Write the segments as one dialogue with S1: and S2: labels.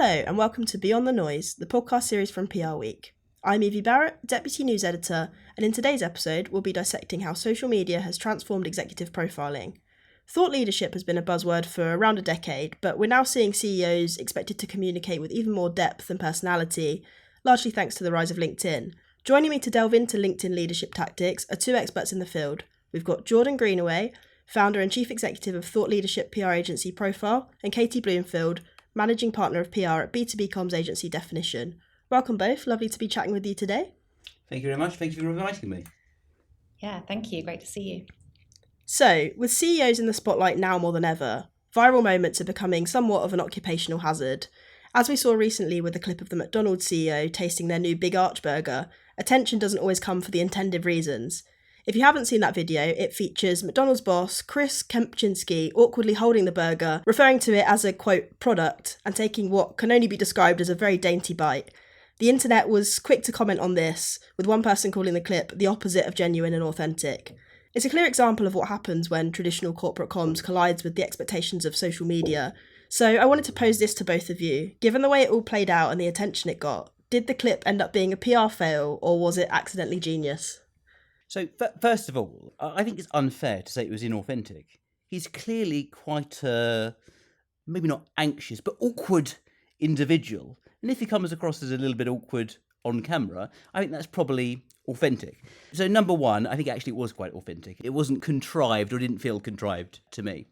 S1: Hello and welcome to Beyond the Noise, the podcast series from PRWeek. I'm Evie Barrett, Deputy News Editor, and in today's episode we'll be dissecting how social media has transformed executive profiling. Thought leadership has been a buzzword for around a decade, but we're now seeing CEOs expected to communicate with even more depth and personality, largely thanks to the rise of LinkedIn. Joining me to delve into LinkedIn leadership tactics are two experts in the field. We've got Jordan Greenaway, founder and chief executive of thought leadership PR agency Profile, and Katy Bloomfield, managing partner of PR at B2B comms agency Definition. Welcome both. Lovely to be chatting with you today.
S2: Thank you very much. Thank you for inviting me.
S3: Yeah, thank you. Great to see you.
S1: So, with CEOs in the spotlight now more than ever, viral moments are becoming somewhat of an occupational hazard. As we saw recently with the clip of the McDonald's CEO tasting their new Big Arch burger, attention doesn't always come for the intended reasons. If you haven't seen that video, it features McDonald's boss Chris Kempczinski awkwardly holding the burger, referring to it as a, quote, product, and taking what can only be described as a very dainty bite. The internet was quick to comment on this, with one person calling the clip the opposite of genuine and authentic. It's a clear example of what happens when traditional corporate comms collides with the expectations of social media. So I wanted to pose this to both of you. Given the way it all played out and the attention it got, did the clip end up being a PR fail, or was it accidentally genius?
S2: So, first of all, I think it's unfair to say it was inauthentic. He's clearly quite a, maybe not anxious, but awkward individual. And if he comes across as a little bit awkward on camera, I think that's probably authentic. So, number one, I think actually it was quite authentic. It wasn't contrived or didn't feel contrived to me.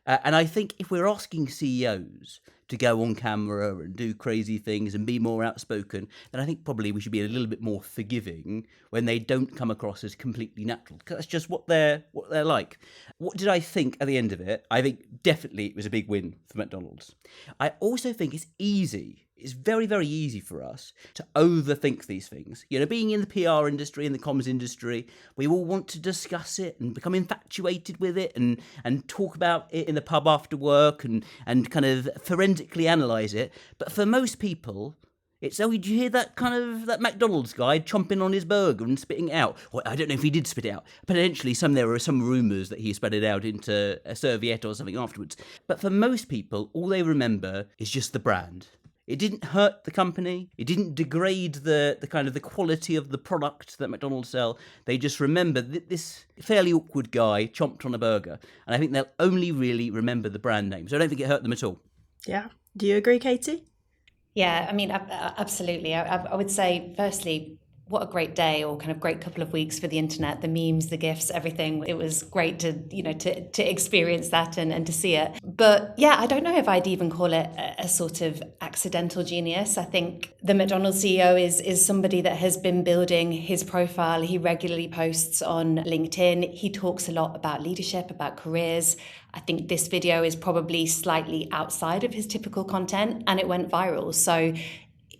S2: And I think if we're asking CEOs to go on camera and do crazy things and be more outspoken, then I think probably we should be a little bit more forgiving when they don't come across as completely natural, because that's just what they're like. What did I think at the end of it? I think definitely it was a big win for McDonald's. I also think it's very, very easy for us to overthink these things. You know, being in the PR industry and the comms industry, we all want to discuss it and become infatuated with it and talk about it in the pub after work and kind of forensically analyse it. But for most people, it's, oh, did you hear that that McDonald's guy chomping on his burger and spitting it out? Well, I don't know if he did spit it out. Potentially there were some rumours that he spat it out into a serviette or something afterwards. But for most people, all they remember is just the brand. It didn't hurt the company. It didn't degrade the kind of the quality of the product that McDonald's sell. They just remember this fairly awkward guy chomped on a burger. And I think they'll only really remember the brand name. So I don't think it hurt them at all.
S1: Yeah. Do you agree, Katy?
S3: Yeah, I mean, absolutely. I would say, firstly, what a great day, or kind of great couple of weeks for the internet, the memes, the GIFs, everything. It was great to experience that and to see it. But yeah, I don't know if I'd even call it a sort of accidental genius. I think the McDonald's CEO is somebody that has been building his profile. He regularly posts on LinkedIn. He talks a lot about leadership, about careers. I think this video is probably slightly outside of his typical content, and it went viral. So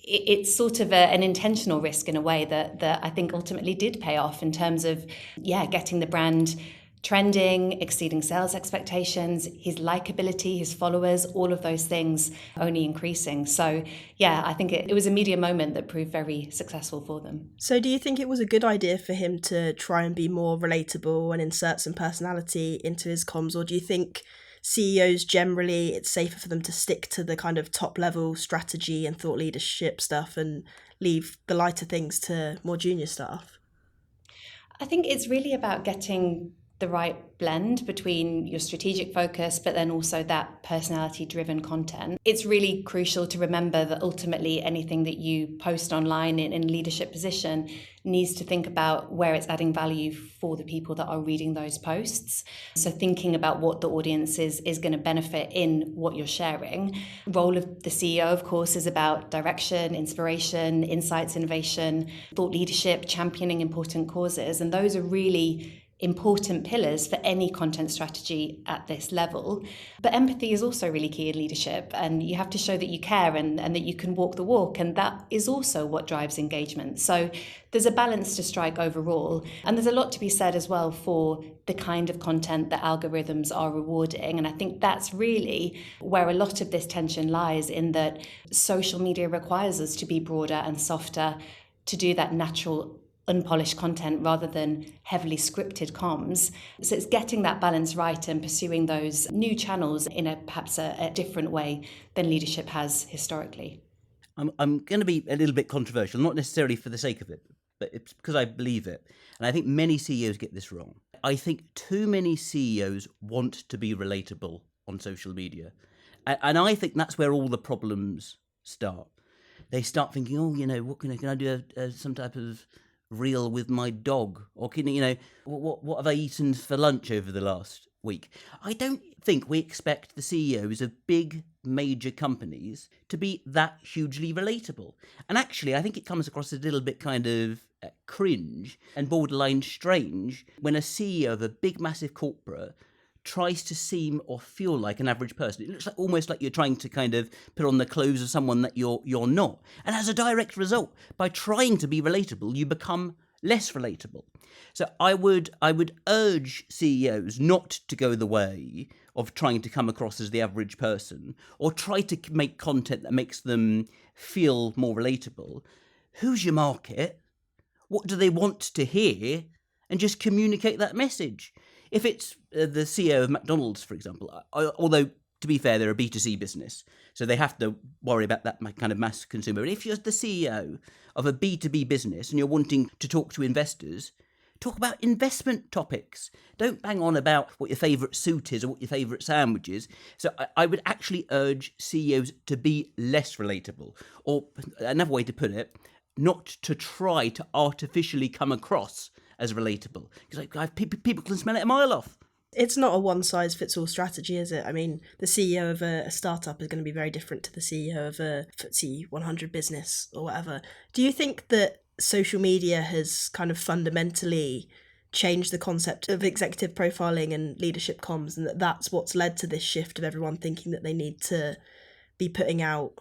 S3: it's sort of an intentional risk in a way that I think ultimately did pay off in terms of, getting the brand trending, exceeding sales expectations, his likability, his followers, all of those things only increasing. So, I think it was a media moment that proved very successful for them.
S1: So do you think it was a good idea for him to try and be more relatable and insert some personality into his comms, or do you think CEOs generally, it's safer for them to stick to the kind of top level strategy and thought leadership stuff and leave the lighter things to more junior staff?
S3: I think it's really about getting the right blend between your strategic focus, but then also that personality-driven content. It's really crucial to remember that ultimately anything that you post online in a leadership position needs to think about where it's adding value for the people that are reading those posts. So thinking about what the audience is going to benefit in what you're sharing. The role of the CEO, of course, is about direction, inspiration, insights, innovation, thought leadership, championing important causes. And those are really important pillars for any content strategy at this level. But empathy is also really key in leadership, and you have to show that you care and that you can walk the walk, and that is also what drives engagement. So there's a balance to strike overall, and there's a lot to be said as well for the kind of content that algorithms are rewarding. And I think that's really where a lot of this tension lies, in that social media requires us to be broader and softer, to do that natural unpolished content rather than heavily scripted comms. So it's getting that balance right and pursuing those new channels in perhaps a different way than leadership has historically.
S2: I'm going to be a little bit controversial, not necessarily for the sake of it, but it's because I believe it. And I think many CEOs get this wrong. I think too many CEOs want to be relatable on social media. And I think that's where all the problems start. They start thinking, oh, what can I do some type of reel with my dog? Or what have I eaten for lunch over the last week? I don't think we expect the CEOs of big major companies to be that hugely relatable. And actually, I think it comes across a little bit kind of cringe and borderline strange when a CEO of a big massive corporate tries to seem or feel like an average person. It looks almost like you're trying to kind of put on the clothes of someone that you're not. And as a direct result, by trying to be relatable, you become less relatable. So I would urge CEOs not to go the way of trying to come across as the average person or try to make content that makes them feel more relatable. Who's your market? What do they want to hear? And just communicate that message. If it's the CEO of McDonald's, for example, although to be fair, they're a B2C business, so they have to worry about that kind of mass consumer. But if you're the CEO of a B2B business and you're wanting to talk to investors, talk about investment topics. Don't bang on about what your favourite suit is or what your favourite sandwich is. So I would actually urge CEOs to be less relatable. Or another way to put it, not to try to artificially come across as relatable. Because people can smell it a mile off.
S1: It's not a one-size-fits-all strategy, is it? I mean, the CEO of a startup is going to be very different to the CEO of a FTSE 100 business or whatever. Do you think that social media has kind of fundamentally changed the concept of executive profiling and leadership comms, and that's what's led to this shift of everyone thinking that they need to be putting out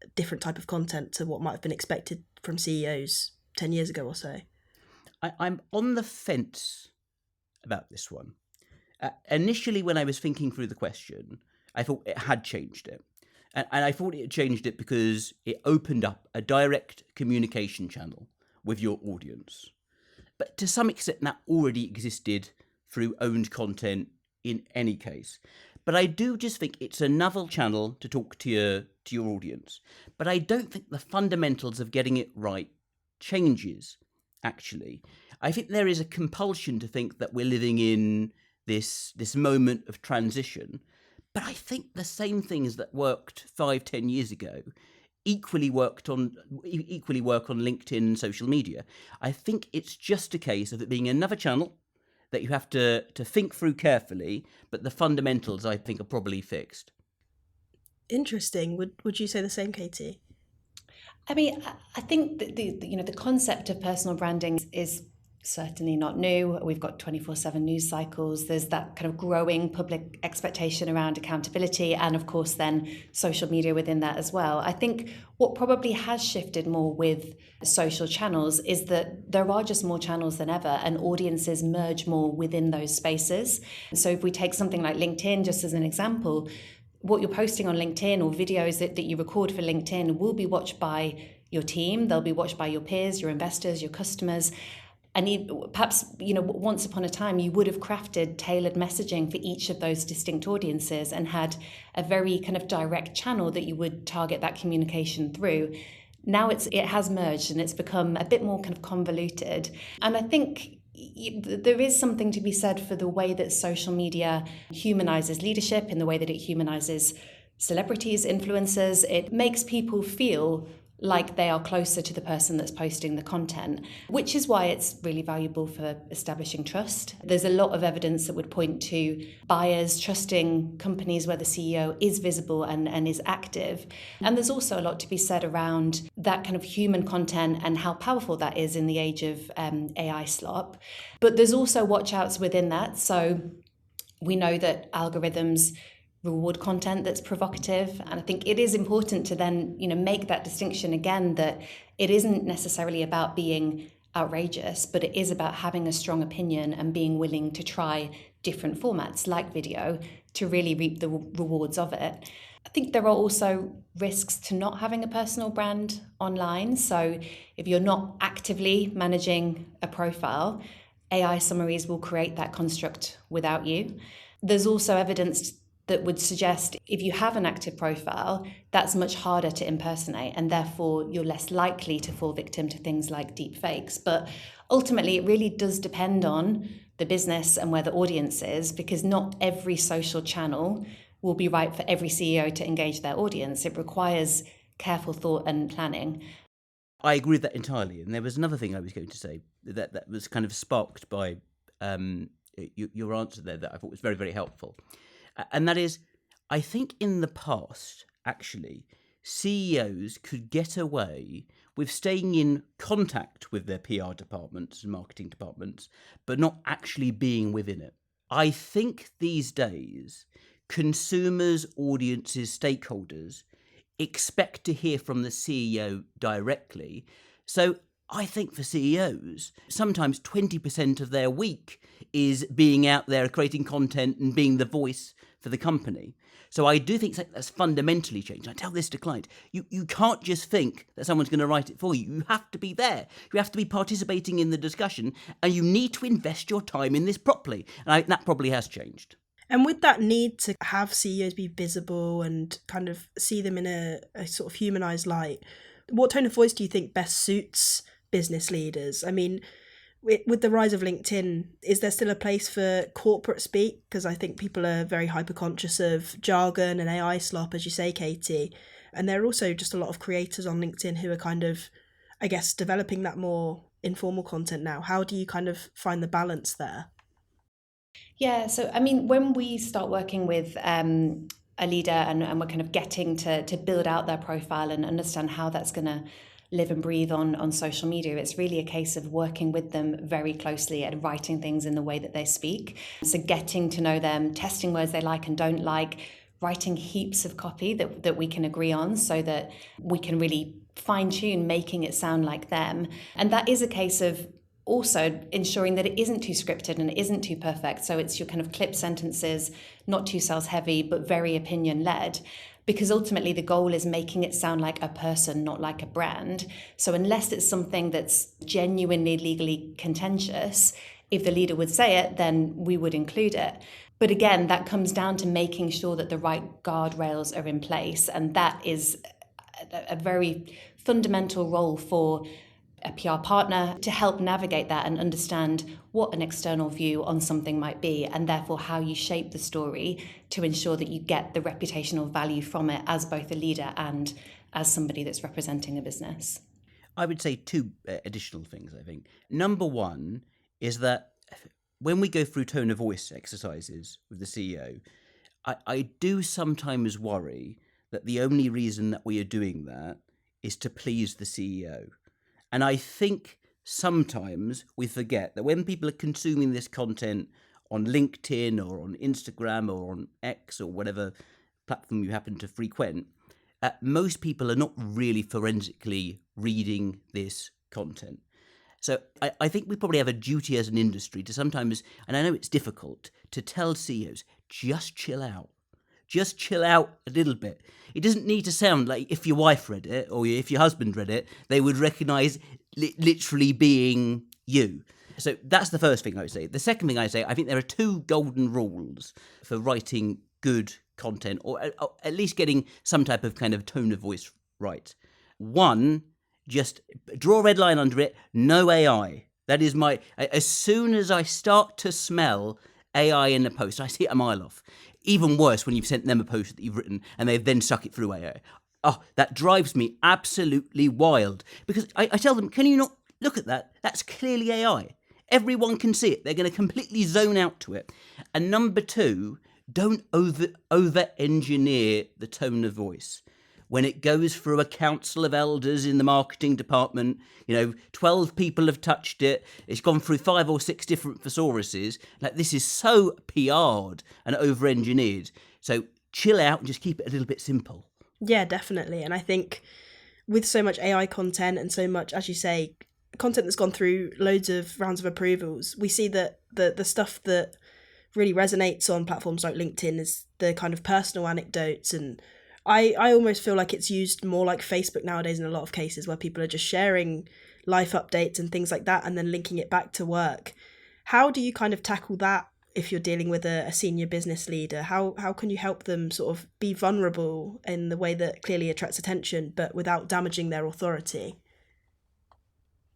S1: a different type of content to what might have been expected from CEOs 10 years ago or so?
S2: I'm on the fence about this one. Initially, when I was thinking through the question, I thought it had changed it. And I thought it changed it because it opened up a direct communication channel with your audience. But to some extent, that already existed through owned content in any case. But I do just think it's another channel to talk to your audience. But I don't think the fundamentals of getting it right changes, actually. I think there is a compulsion to think that we're living in this moment of transition. But I think the same things that worked 5-10 years ago equally work on LinkedIn and social media. I think it's just a case of it being another channel that you have to think through carefully, but the fundamentals, I think, are probably fixed.
S1: Interesting. Would you say the same, Katie?
S3: I mean, I think that the concept of personal branding is certainly not new. We've got 24/7 news cycles. There's that kind of growing public expectation around accountability, and of course then social media within that as well. I think what probably has shifted more with social channels is that there are just more channels than ever, and audiences merge more within those spaces. So if we take something like LinkedIn just as an example, what you're posting on LinkedIn or videos that you record for LinkedIn will be watched by your team, they'll be watched by your peers, your investors, your customers. And perhaps, once upon a time, you would have crafted tailored messaging for each of those distinct audiences and had a very kind of direct channel that you would target that communication through. Now it has merged and it's become a bit more kind of convoluted. And I think there is something to be said for the way that social media humanizes leadership, in the way that it humanizes celebrities, influencers. It makes people feel like they are closer to the person that's posting the content, which is why it's really valuable for establishing trust. There's a lot of evidence that would point to buyers trusting companies where the CEO is visible and is active. And there's also a lot to be said around that kind of human content and how powerful that is in the age of AI slop. But there's also watch outs within that. So we know that algorithms reward content that's provocative, and I think it is important to then make that distinction again, that it isn't necessarily about being outrageous, but it is about having a strong opinion and being willing to try different formats like video to really reap the rewards of it. I think there are also risks to not having a personal brand online. So if you're not actively managing a profile, AI summaries will create that construct without you. There's also evidence that would suggest if you have an active profile, that's much harder to impersonate, and therefore you're less likely to fall victim to things like deep fakes. But ultimately, it really does depend on the business and where the audience is, because not every social channel will be right for every CEO to engage their audience. It requires careful thought and planning.
S2: I agree with that entirely. And there was another thing I was going to say that was kind of sparked by your answer there that I thought was very, very helpful. And that is, I think in the past, actually, CEOs could get away with staying in contact with their PR departments and marketing departments, but not actually being within it. I think these days, consumers, audiences, stakeholders expect to hear from the CEO directly. So I think for CEOs, sometimes 20% of their week is being out there creating content and being the voice for the company. So I do think that's fundamentally changed. I tell this to clients. You can't just think that someone's going to write it for you. You have to be there. You have to be participating in the discussion, and you need to invest your time in this properly. And that probably has changed.
S1: And with that need to have CEOs be visible and kind of see them in a sort of humanised light, what tone of voice do you think best suits business leaders? I mean, with the rise of LinkedIn, is there still a place for corporate speak? Because I think people are very hyper-conscious of jargon and AI slop, as you say, Katy. And there are also just a lot of creators on LinkedIn who are kind of, I guess, developing that more informal content now. How do you kind of find the balance there?
S3: Yeah, so I mean, when we start working with a leader and we're kind of getting to build out their profile and understand how that's going to live and breathe on social media, it's really a case of working with them very closely and writing things in the way that they speak. So getting to know them, testing words they like and don't like, writing heaps of copy that we can agree on so that we can really fine-tune making it sound like them. And that is a case of also ensuring that it isn't too scripted and it isn't too perfect. So it's your kind of clip sentences, not too sales heavy, but very opinion led. Because ultimately the goal is making it sound like a person, not like a brand. So unless it's something that's genuinely legally contentious, if the leader would say it, then we would include it. But again, that comes down to making sure that the right guardrails are in place. And that is a very fundamental role for a PR partner to help navigate that and understand what an external view on something might be, and therefore how you shape the story to ensure that you get the reputational value from it as both a leader and as somebody that's representing a business.
S2: I would say two additional things, I think. Number one is that when we go through tone of voice exercises with the CEO, I do sometimes worry that the only reason that we are doing that is to please the CEO. And I think sometimes we forget that when people are consuming this content on LinkedIn or on Instagram or on X or whatever platform you happen to frequent, most people are not really forensically reading this content. So I think we probably have a duty as an industry to sometimes, and I know it's difficult, to tell CEOs, just chill out. Just chill out a little bit. It doesn't need to sound like if your wife read it or if your husband read it, they would recognise literally being you. So that's the first thing I would say. The second thing I say, I think there are two golden rules for writing good content, or at least getting some type of kind of tone of voice right. One, just draw a red line under it, no AI. That is as soon as I start to smell AI in the post, I see it a mile off. Even worse when you've sent them a post that you've written and they've then stuck it through AI. Oh, that drives me absolutely wild. Because I tell them, can you not look at that? That's clearly AI. Everyone can see it. They're going to completely zone out to it. And number two, don't over-engineer the tone of voice. When it goes through a council of elders in the marketing department, 12 people have touched it. It's gone through 5 or 6 different thesauruses. Like, this is so PR'd and over-engineered. So chill out and just keep it a little bit simple.
S1: Yeah, definitely. And I think with so much AI content and so much, as you say, content that's gone through loads of rounds of approvals, we see that the stuff that really resonates on platforms like LinkedIn is the kind of personal anecdotes and I almost feel like it's used more like Facebook nowadays in a lot of cases, where people are just sharing life updates and things like that and then linking it back to work. How do you kind of tackle that if you're dealing with a senior business leader? How can you help them sort of be vulnerable in the way that clearly attracts attention but without damaging their authority?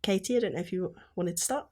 S1: Katy, I don't know if you wanted to start.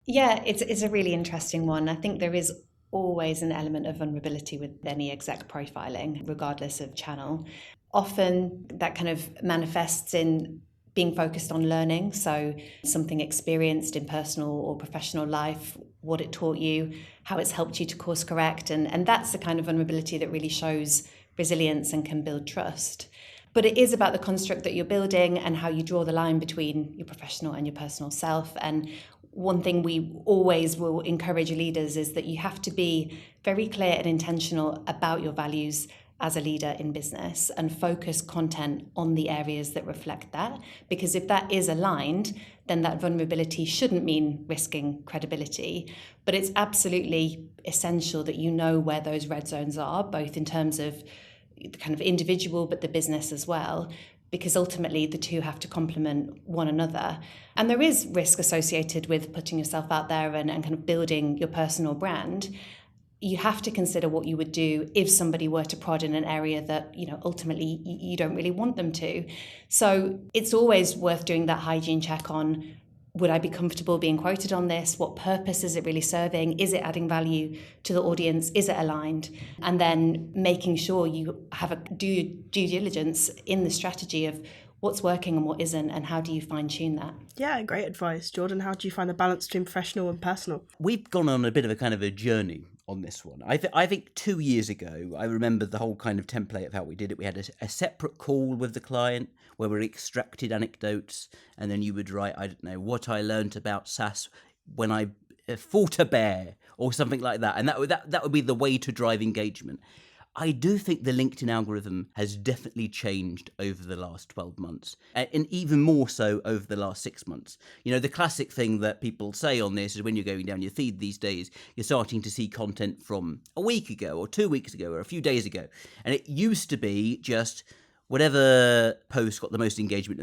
S3: Yeah, it's a really interesting one. I think there is always an element of vulnerability with any exec profiling, regardless of channel. Often that kind of manifests in being focused on learning, so something experienced in personal or professional life, what it taught you, how it's helped you to course correct, and that's the kind of vulnerability that really shows resilience and can build trust. But it is about the construct that you're building and how you draw the line between your professional and your personal self. And one thing we always will encourage leaders is that you have to be very clear and intentional about your values as a leader in business and focus content on the areas that reflect that. Because if that is aligned, then that vulnerability shouldn't mean risking credibility. But it's absolutely essential that you know where those red zones are, both in terms of the kind of individual, but the business as well, because ultimately the two have to complement one another. And there is risk associated with putting yourself out there and kind of building your personal brand. You have to consider what you would do if somebody were to prod in an area that, ultimately you don't really want them to. So it's always worth doing that hygiene check on, would I be comfortable being quoted on this? What purpose is it really serving? Is it adding value to the audience? Is it aligned? And then making sure you have a due diligence in the strategy of what's working and what isn't, and how do you fine-tune that?
S1: Yeah, great advice. Jordan, how do you find the balance between professional and personal?
S2: We've gone on a bit of a kind of a journey on this one. I think 2 years ago, I remember the whole kind of template of how we did it. We had a separate call with the client where we extracted anecdotes, and then you would write, I don't know, what I learned about SaaS when I fought a bear or something like that. And that would be the way to drive engagement. I do think the LinkedIn algorithm has definitely changed over the last 12 months, and even more so over the last 6 months. The classic thing that people say on this is when you're going down your feed these days, you're starting to see content from a week ago or 2 weeks ago or a few days ago. And it used to be just whatever post got the most engagement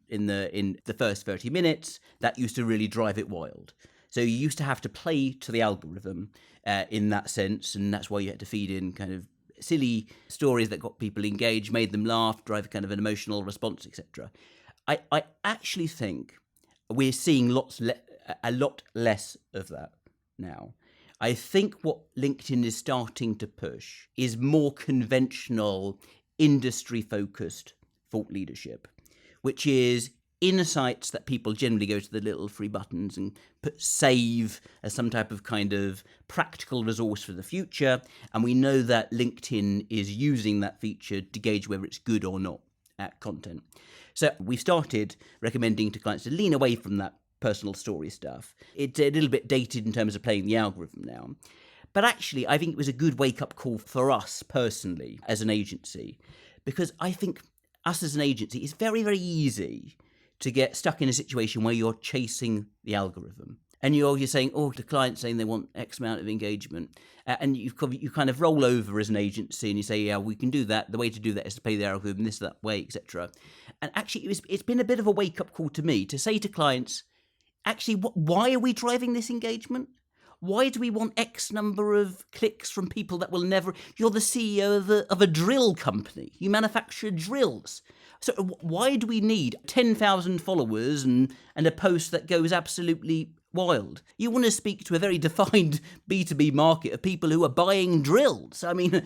S2: in the first 30 minutes, that used to really drive it wild. So you used to have to play to the algorithm in that sense, and that's why you had to feed in kind of silly stories that got people engaged, made them laugh, drive kind of an emotional response, etc. I actually think we're seeing a lot less of that now. I think what LinkedIn is starting to push is more conventional, industry-focused thought leadership, which is insights that people generally go to the little free buttons and put save as some type of kind of practical resource for the future. And we know that LinkedIn is using that feature to gauge whether it's good or not at content. So we started recommending to clients to lean away from that personal story stuff. It's a little bit dated in terms of playing the algorithm now. But actually, I think it was a good wake-up call for us personally as an agency, because I think us as an agency, it's very, very easy to get stuck in a situation where you're chasing the algorithm and you're saying, the client's saying they want X amount of engagement, and you kind of roll over as an agency and you say, yeah, we can do that. The way to do that is to pay the algorithm this, that way, etc. And actually, it's been a bit of a wake-up call to me to say to clients, actually, why are we driving this engagement? Why do we want X number of clicks from people that will never... You're the CEO of a drill company. You manufacture drills. So why do we need 10,000 followers and a post that goes absolutely wild? You want to speak to a very defined B2B market of people who are buying drills. I mean,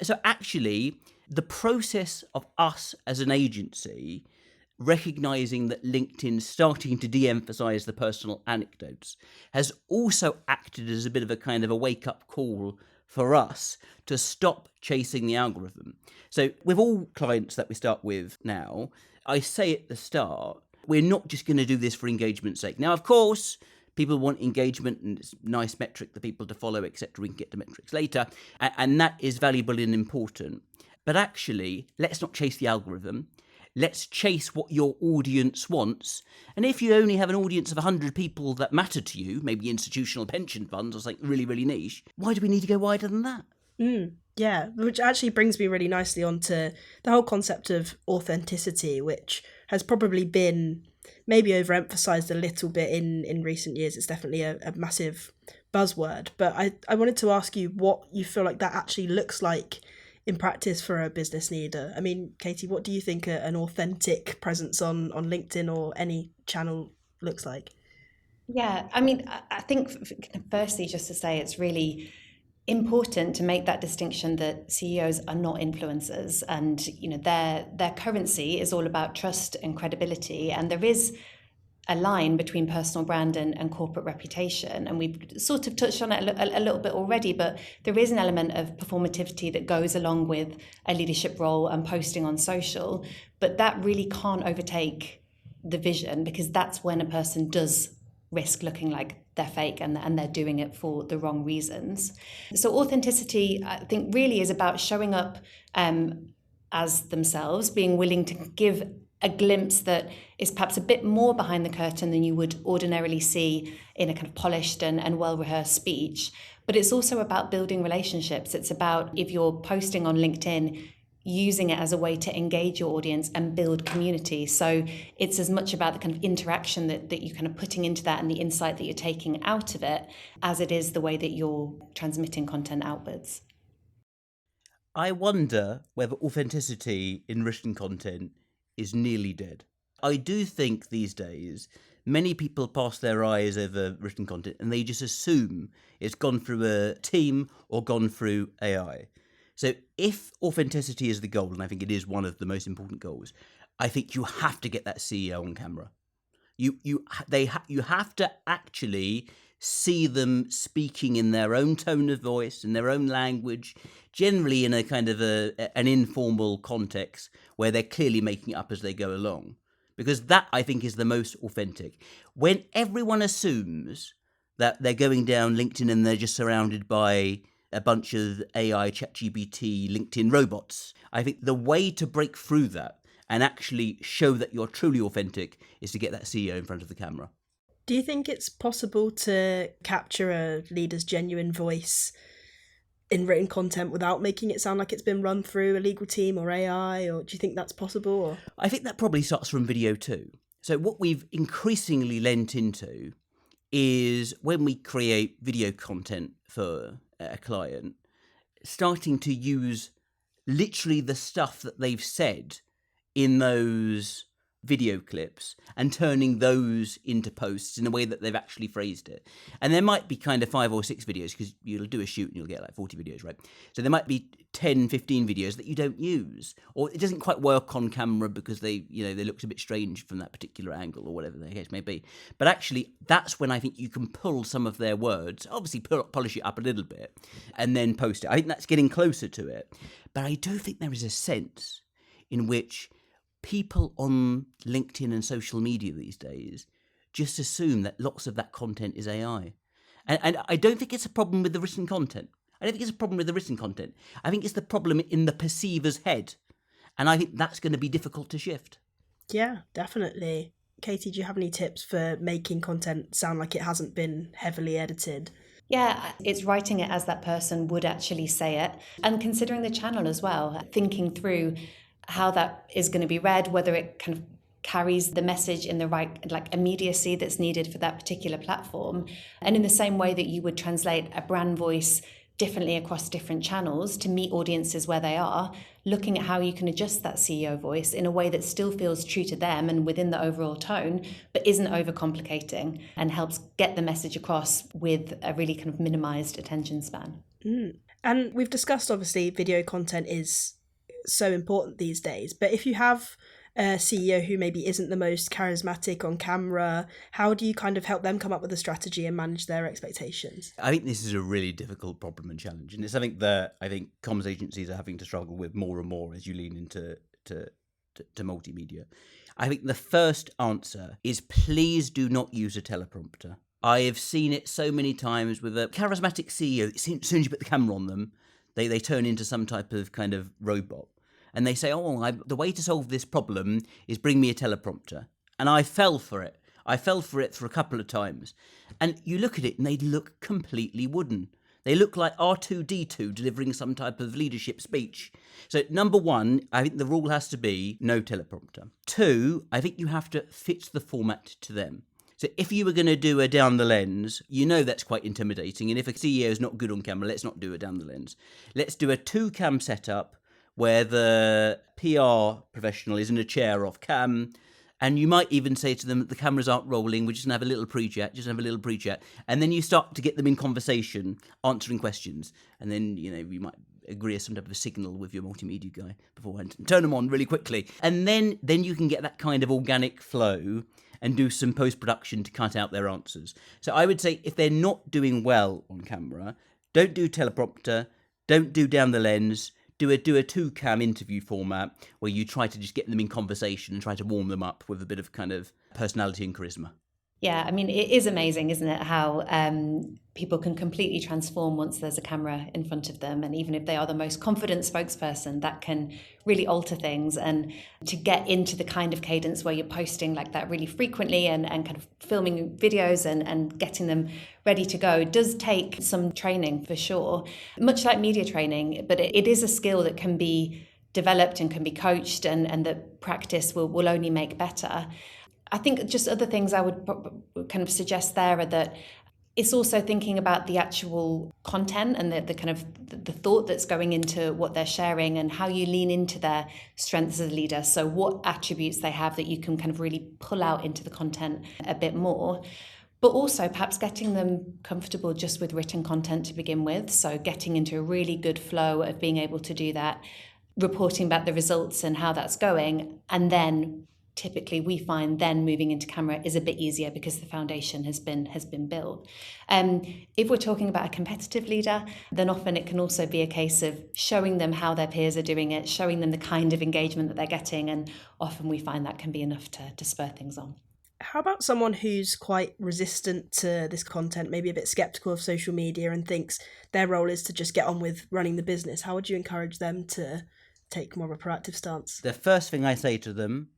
S2: so actually, the process of us as an agency recognizing that LinkedIn's starting to de-emphasize the personal anecdotes has also acted as a bit of a kind of a wake-up call for us to stop chasing the algorithm. So with all clients that we start with now, I say at the start, we're not just going to do this for engagement's sake. Now, of course, people want engagement and it's a nice metric for people to follow, etc. We can get to metrics later. And that is valuable and important. But actually, let's not chase the algorithm. Let's chase what your audience wants. And if you only have an audience of 100 people that matter to you, maybe institutional pension funds or something really, really niche, why do we need to go wider than that?
S1: Yeah, which actually brings me really nicely onto the whole concept of authenticity, which has probably been maybe overemphasized a little bit in recent years. It's definitely a massive buzzword. But I wanted to ask you what you feel like that actually looks like in practice for a business leader. I mean, Katy, what do you think an authentic presence on LinkedIn or any channel looks like?
S3: Yeah, I mean, I think firstly, just to say it's really important to make that distinction that CEOs are not influencers, and their currency is all about trust and credibility, and there is a line between personal brand and corporate reputation, and we've sort of touched on it a little bit already, but there is an element of performativity that goes along with a leadership role and posting on social, but that really can't overtake the vision, because that's when a person does risk looking like they're fake and they're doing it for the wrong reasons. So authenticity, I think, really is about showing up as themselves, being willing to give a glimpse that is perhaps a bit more behind the curtain than you would ordinarily see in a kind of polished and well-rehearsed speech. But it's also about building relationships. It's about, if you're posting on LinkedIn, using it as a way to engage your audience and build community. So it's as much about the kind of interaction that you're kind of putting into that and the insight that you're taking out of it, as it is the way that you're transmitting content outwards.
S2: I wonder whether authenticity in written content is nearly dead. I do think these days many people pass their eyes over written content and they just assume it's gone through a team or gone through AI. So if authenticity is the goal, and I think it is one of the most important goals, I think you have to get that CEO on camera. You have to actually see them speaking in their own tone of voice, in their own language, generally in a kind of an informal context where they're clearly making it up as they go along. Because that, I think, is the most authentic. When everyone assumes that they're going down LinkedIn and they're just surrounded by a bunch of AI, ChatGPT, LinkedIn robots, I think the way to break through that and actually show that you're truly authentic is to get that CEO in front of the camera.
S1: Do you think it's possible to capture a leader's genuine voice in written content without making it sound like it's been run through a legal team or AI, or do you think that's possible? Or?
S2: I think that probably starts from video too. So what we've increasingly lent into is, when we create video content for a client, starting to use literally the stuff that they've said in those video clips and turning those into posts in a way that they've actually phrased it. And there might be kind of 5 or 6 videos, because you'll do a shoot and you'll get like 40 videos, right? So there might be 10, 15 videos that you don't use, or it doesn't quite work on camera because they looked a bit strange from that particular angle, or whatever the case may be. But actually, that's when I think you can pull some of their words, obviously polish it up a little bit, and then post it. I think that's getting closer to it. But I do think there is a sense in which people on LinkedIn and social media these days just assume that lots of that content is AI. And I don't think it's a problem with the written content. I think it's a problem with the written content. I think it's the problem in the perceiver's head. And I think that's going to be difficult to shift.
S1: Yeah, definitely. Katy, do you have any tips for making content sound like it hasn't been heavily edited?
S3: Yeah, it's writing it as that person would actually say it, and considering the channel as well, thinking through how that is going to be read, whether it kind of carries the message in the right immediacy that's needed for that particular platform. And in the same way that you would translate a brand voice differently across different channels to meet audiences where they are, looking at how you can adjust that CEO voice in a way that still feels true to them and within the overall tone, but isn't overcomplicating and helps get the message across with a really kind of minimized attention span.
S1: And we've discussed, obviously, video content is so important these days, but if you have a CEO who maybe isn't the most charismatic on camera, how do you kind of help them come up with a strategy and manage their expectations?
S2: I think this is a really difficult problem and challenge, and it's something that I think comms agencies are having to struggle with more and more as you lean into to multimedia. I think the first answer is, please do not use a teleprompter. I have seen it so many times with a charismatic CEO. As soon as you put the camera on them, they turn into some type of kind of robot. And they say, the way to solve this problem is bring me a teleprompter. And I fell for it. I fell for it for a couple of times. And you look at it and they look completely wooden. They look like R2-D2 delivering some type of leadership speech. So number one, I think the rule has to be no teleprompter. Two, I think you have to fit the format to them. So if you were going to do a down the lens, you know that's quite intimidating. And if a CEO is not good on camera, let's not do a down the lens. Let's do a 2-cam setup where the PR professional is in a chair off cam. And you might even say to them that the cameras aren't rolling, we're just going to have a little pre-chat, And then you start to get them in conversation, answering questions. And then, you might agree some type of a signal with your multimedia guy beforehand and turn them on really quickly. And then you can get that kind of organic flow and do some post-production to cut out their answers. So I would say if they're not doing well on camera, don't do teleprompter, don't do down the lens, do a 2-cam interview format where you try to just get them in conversation and try to warm them up with a bit of kind of personality and charisma.
S3: Yeah, I mean, it is amazing, isn't it, how people can completely transform once there's a camera in front of them. And even if they are the most confident spokesperson, that can really alter things. And to get into the kind of cadence where you're posting like that really frequently and kind of filming videos and getting them ready to go does take some training for sure, much like media training. But it is a skill that can be developed and can be coached and that practice will only make better. I think just other things I would kind of suggest there are that it's also thinking about the actual content and the kind of the thought that's going into what they're sharing and how you lean into their strengths as a leader. So what attributes they have that you can kind of really pull out into the content a bit more. But also perhaps getting them comfortable just with written content to begin with. So getting into a really good flow of being able to do that, reporting back the results and how that's going, and then typically we find then moving into camera is a bit easier because the foundation has been built. If we're talking about a competitive leader, then often it can also be a case of showing them how their peers are doing it, showing them the kind of engagement that they're getting, and often we find that can be enough to spur things on.
S1: How about someone who's quite resistant to this content, maybe a bit skeptical of social media and thinks their role is to just get on with running the business? How would you encourage them to take more of a proactive stance?
S2: The first thing I say to them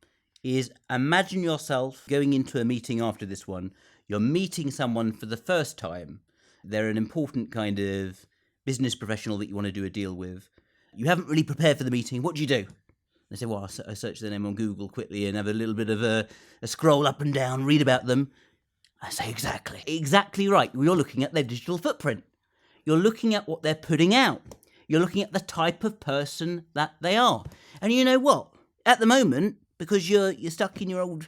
S2: is imagine yourself going into a meeting after this one. You're meeting someone for the first time. They're an important kind of business professional that you want to do a deal with. You haven't really prepared for the meeting. What do you do? They say, well, I search their name on Google quickly and have a little bit of a scroll up and down, read about them. I say, exactly right. You're looking at their digital footprint. You're looking at what they're putting out. You're looking at the type of person that they are. And you know what? At the moment, because you're stuck in your old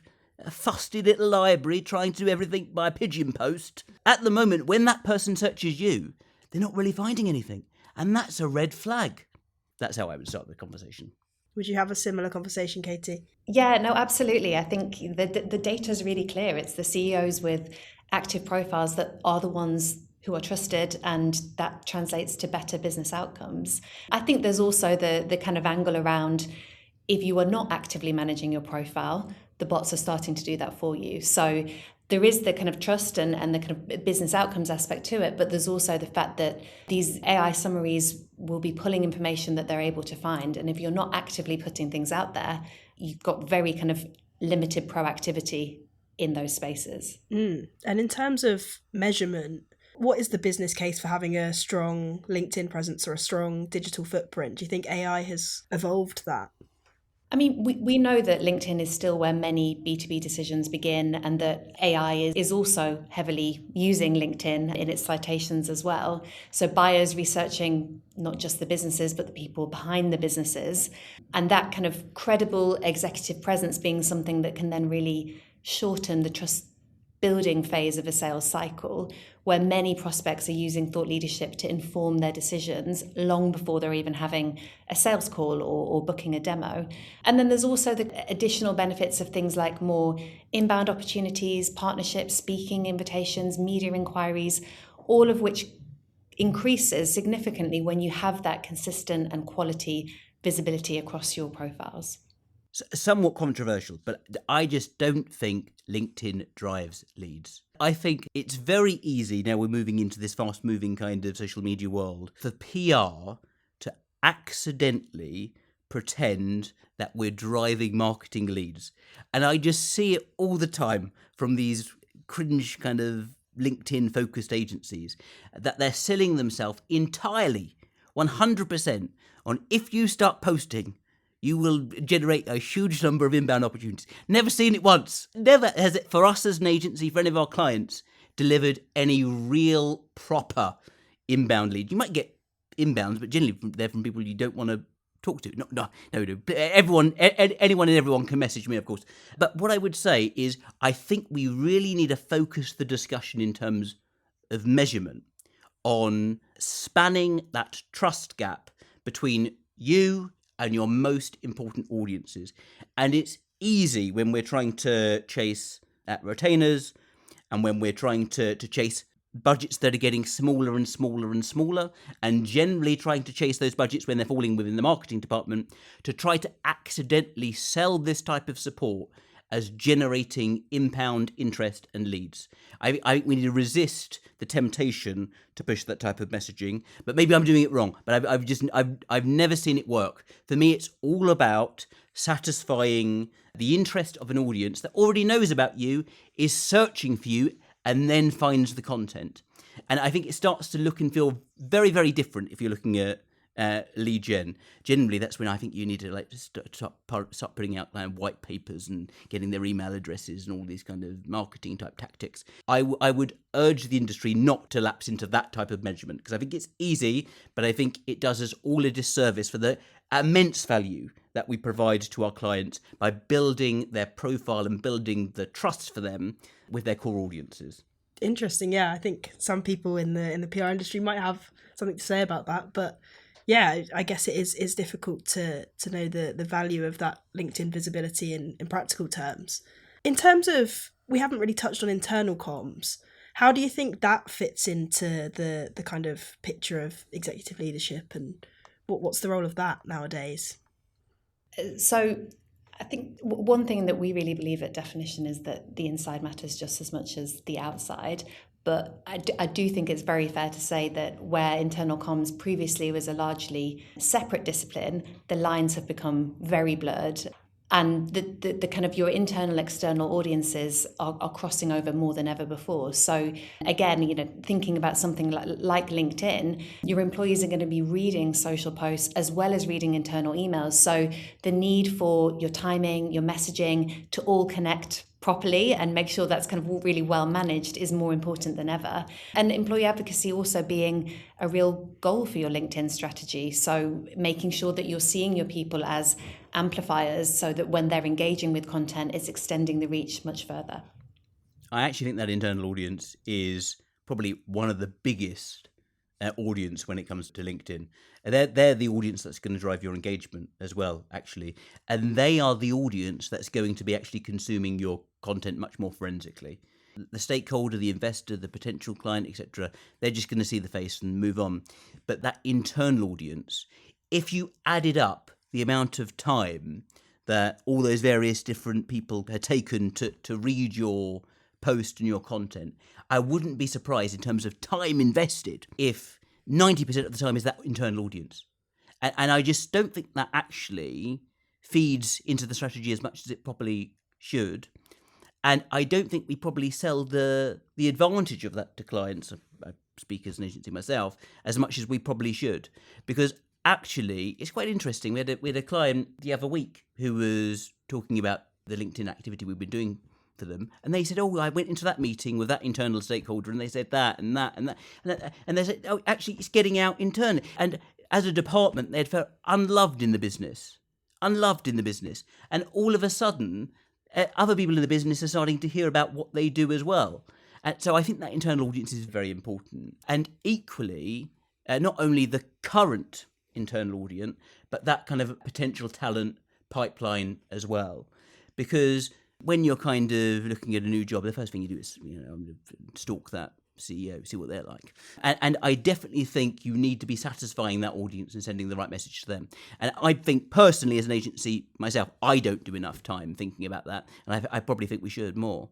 S2: fusty little library trying to do everything by pigeon post, at the moment, when that person searches you, they're not really finding anything. And that's a red flag. That's how I would start the conversation.
S1: Would you have a similar conversation, Katy?
S3: Yeah, no, absolutely. I think the data is really clear. It's the CEOs with active profiles that are the ones who are trusted, and that translates to better business outcomes. I think there's also the kind of angle around if you are not actively managing your profile, the bots are starting to do that for you. So there is the kind of trust and the kind of business outcomes aspect to it, but there's also the fact that these AI summaries will be pulling information that they're able to find. And if you're not actively putting things out there, you've got very kind of limited proactivity in those spaces.
S1: And in terms of measurement, what is the business case for having a strong LinkedIn presence or a strong digital footprint? Do you think AI has evolved that?
S3: I mean, we know that LinkedIn is still where many B2B decisions begin, and that AI is also heavily using LinkedIn in its citations as well. So buyers researching not just the businesses, but the people behind the businesses, and that kind of credible executive presence being something that can then really shorten the trust building phase of a sales cycle, where many prospects are using thought leadership to inform their decisions long before they're even having a sales call or booking a demo. And then there's also the additional benefits of things like more inbound opportunities, partnerships, speaking invitations, media inquiries, all of which increases significantly when you have that consistent and quality visibility across your profiles.
S2: Somewhat controversial, but I just don't think LinkedIn drives leads. I think it's very easy, now we're moving into this fast-moving kind of social media world, for PR to accidentally pretend that we're driving marketing leads. And I just see it all the time from these cringe kind of LinkedIn focused agencies, that they're selling themselves entirely 100% on if you start posting, you will generate a huge number of inbound opportunities. Never seen it once. Never has it, for us as an agency, for any of our clients, delivered any real proper inbound lead. You might get inbounds, but generally they're from people you don't want to talk to. No. Anyone and everyone can message me, of course. But what I would say is I think we really need to focus the discussion in terms of measurement on spanning that trust gap between you and your most important audiences. And it's easy when we're trying to chase retainers and when we're trying to chase budgets that are getting smaller and smaller and smaller, and generally trying to chase those budgets when they're falling within the marketing department, to try to accidentally sell this type of support as generating inbound interest and leads. I think we need to resist the temptation to push that type of messaging, but maybe I'm doing it wrong, but I've never seen it work. For me, it's all about satisfying the interest of an audience that already knows about you, is searching for you, and then finds the content. And I think it starts to look and feel very, very different if you're looking at lead gen. Generally, that's when I think you need to start putting out white papers and getting their email addresses and all these kind of marketing type tactics. I would urge the industry not to lapse into that type of measurement, because I think it's easy, but I think it does us all a disservice for the immense value that we provide to our clients by building their profile and building the trust for them with their core audiences.
S1: Interesting. Yeah, I think some people in the PR industry might have something to say about that, but yeah, I guess it is difficult to know the value of that LinkedIn visibility in practical terms. In terms of, we haven't really touched on internal comms. How do you think that fits into the kind of picture of executive leadership, and what's the role of that nowadays?
S3: So I think one thing that we really believe at Definition is that the inside matters just as much as the outside. But I do think it's very fair to say that where internal comms previously was a largely separate discipline, the lines have become very blurred. And the kind of your internal, external audiences are crossing over more than ever before. So again, thinking about something like LinkedIn, your employees are going to be reading social posts as well as reading internal emails. So the need for your timing, your messaging to all connect properly and make sure that's kind of all really well managed is more important than ever. And employee advocacy also being a real goal for your LinkedIn strategy. So making sure that you're seeing your people as amplifiers so that when they're engaging with content, it's extending the reach much further.
S2: I actually think that internal audience is probably one of the biggest audience when it comes to LinkedIn. They're the audience that's going to drive your engagement as well, actually. And they are the audience that's going to be actually consuming your content much more forensically. The stakeholder, the investor, the potential client, etc., they're just going to see the face and move on. But that internal audience, if you added up the amount of time that all those various different people had taken to read your post and your content, I wouldn't be surprised in terms of time invested if 90% of the time is that internal audience. And I just don't think that actually feeds into the strategy as much as it probably should. And I don't think we probably sell the advantage of that to clients, I speak as an agency myself, as much as we probably should. Because actually, it's quite interesting. We had a client the other week who was talking about the LinkedIn activity we've been doing for them, and they said, "Oh, I went into that meeting with that internal stakeholder, and they said that and that and that, and they said, oh, actually, it's getting out internally." And as a department, they'd felt unloved in the business, and all of a sudden, other people in the business are starting to hear about what they do as well. And so I think that internal audience is very important, and equally, not only the current internal audience, but that kind of potential talent pipeline as well, because when you're kind of looking at a new job, the first thing you do is, stalk that CEO, see what they're like. And I definitely think you need to be satisfying that audience and sending the right message to them. And I think personally, as an agency myself, I don't do enough time thinking about that. And I probably think we should more.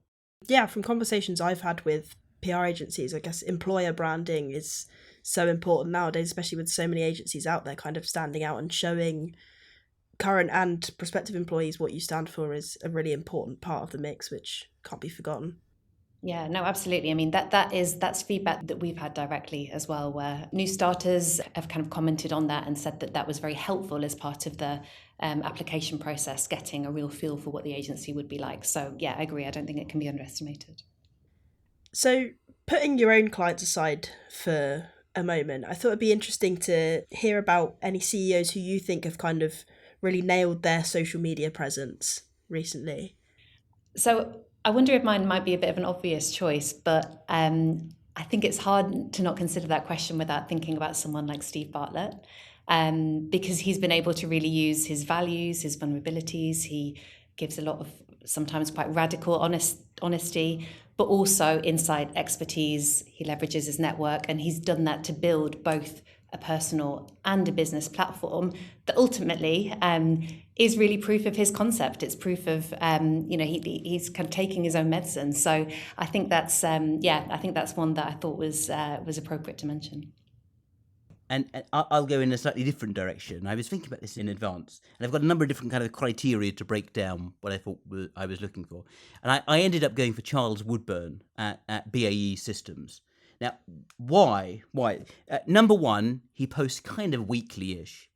S1: Yeah, from conversations I've had with PR agencies, I guess employer branding is so important nowadays, especially with so many agencies out there kind of standing out and showing current and prospective employees what you stand for is a really important part of the mix, which can't be forgotten.
S3: Yeah, no, absolutely. I mean, that's feedback that we've had directly as well, where new starters have kind of commented on that and said that was very helpful as part of the application process, getting a real feel for what the agency would be like. So yeah, I agree. I don't think it can be underestimated.
S1: So putting your own clients aside for a moment, I thought it'd be interesting to hear about any CEOs who you think have kind of really nailed their social media presence recently.
S3: So I wonder if mine might be a bit of an obvious choice, but I think it's hard to not consider that question without thinking about someone like Steve Bartlett, because he's been able to really use his values, his vulnerabilities. He gives a lot of sometimes quite radical honesty, but also inside expertise. He leverages his network, and he's done that to build both a personal and a business platform that ultimately is really proof of his concept. It's proof of, he's kind of taking his own medicine. So I think that's, I think that's one that I thought was appropriate to mention.
S2: And I'll go in a slightly different direction. I was thinking about this in advance, and I've got a number of different kind of criteria to break down what I thought I was looking for. And I ended up going for Charles Woodburn at BAE Systems. Now, why? Number one, he posts kind of weekly-ish.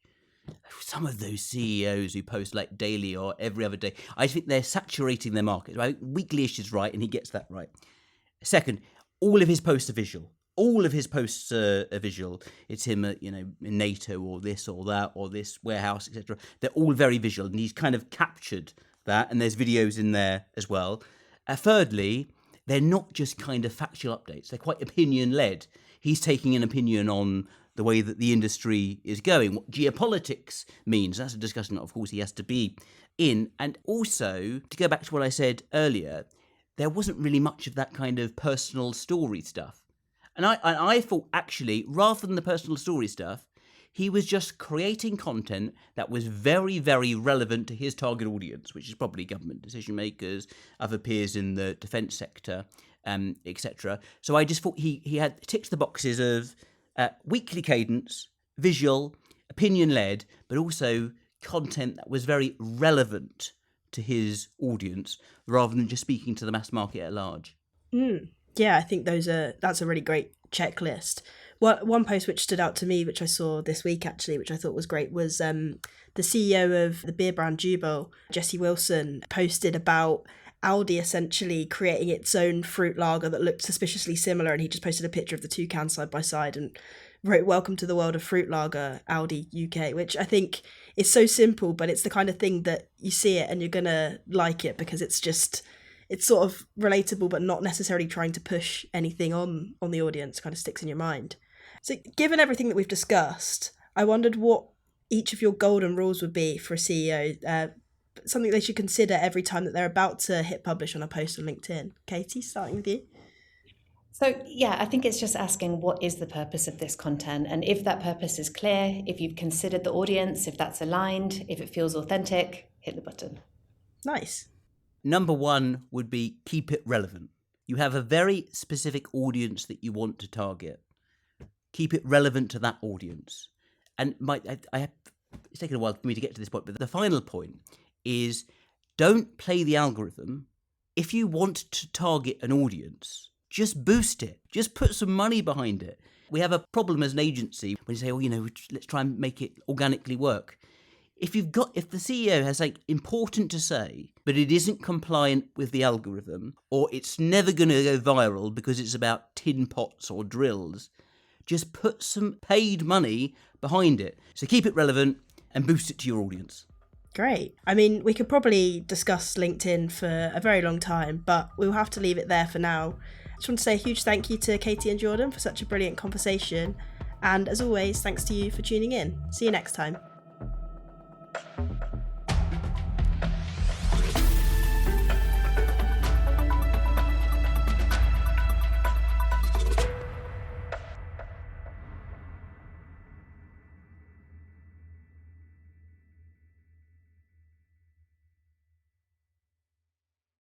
S2: Some of those CEOs who post like daily or every other day, I think they're saturating their market. Right? Weekly-ish is right, and he gets that right. Second, all of his posts are visual. All of his posts are visual. It's him at, in NATO or this or that or this warehouse, etc. They're all very visual, and he's kind of captured that, and there's videos in there as well. Thirdly, they're not just kind of factual updates. They're quite opinion-led. He's taking an opinion on the way that the industry is going, what geopolitics means. That's a discussion that, of course, he has to be in. And also, to go back to what I said earlier, there wasn't really much of that kind of personal story stuff. And I thought, actually, rather than the personal story stuff, he was just creating content that was very, very relevant to his target audience, which is probably government decision makers, other peers in the defence sector, etc. So I just thought he had ticked the boxes of weekly cadence, visual, opinion-led, but also content that was very relevant to his audience, rather than just speaking to the mass market at large.
S1: Yeah, I think that's a really great checklist. One post which stood out to me, which I saw this week actually, which I thought was great, was the CEO of the beer brand Jubel, Jesse Wilson, posted about Aldi essentially creating its own fruit lager that looked suspiciously similar, and he just posted a picture of the two cans side by side and wrote "Welcome to the world of fruit lager, Aldi UK," which I think is so simple, but it's the kind of thing that you see it and you're gonna like it because it's sort of relatable, but not necessarily trying to push anything on the audience. Kind of sticks in your mind. So given everything that we've discussed, I wondered what each of your golden rules would be for a CEO, something they should consider every time that they're about to hit publish on a post on LinkedIn. Katy, starting with you.
S3: So yeah, I think it's just asking, what is the purpose of this content? And if that purpose is clear, if you've considered the audience, if that's aligned, if it feels authentic, hit the button.
S1: Nice.
S2: Number one would be keep it relevant. You have a very specific audience that you want to target. Keep it relevant to that audience. And it's taken a while for me to get to this point, but the final point is, don't play the algorithm. If you want to target an audience, just boost it. Just put some money behind it. We have a problem as an agency when you say, let's try and make it organically work. If the CEO has important to say, but it isn't compliant with the algorithm, or it's never going to go viral because it's about tin pots or drills, just put some paid money behind it. So keep it relevant and boost it to your audience.
S1: Great. I mean, we could probably discuss LinkedIn for a very long time, but we'll have to leave it there for now. I just want to say a huge thank you to Katy and Jordan for such a brilliant conversation. And as always, thanks to you for tuning in. See you next time.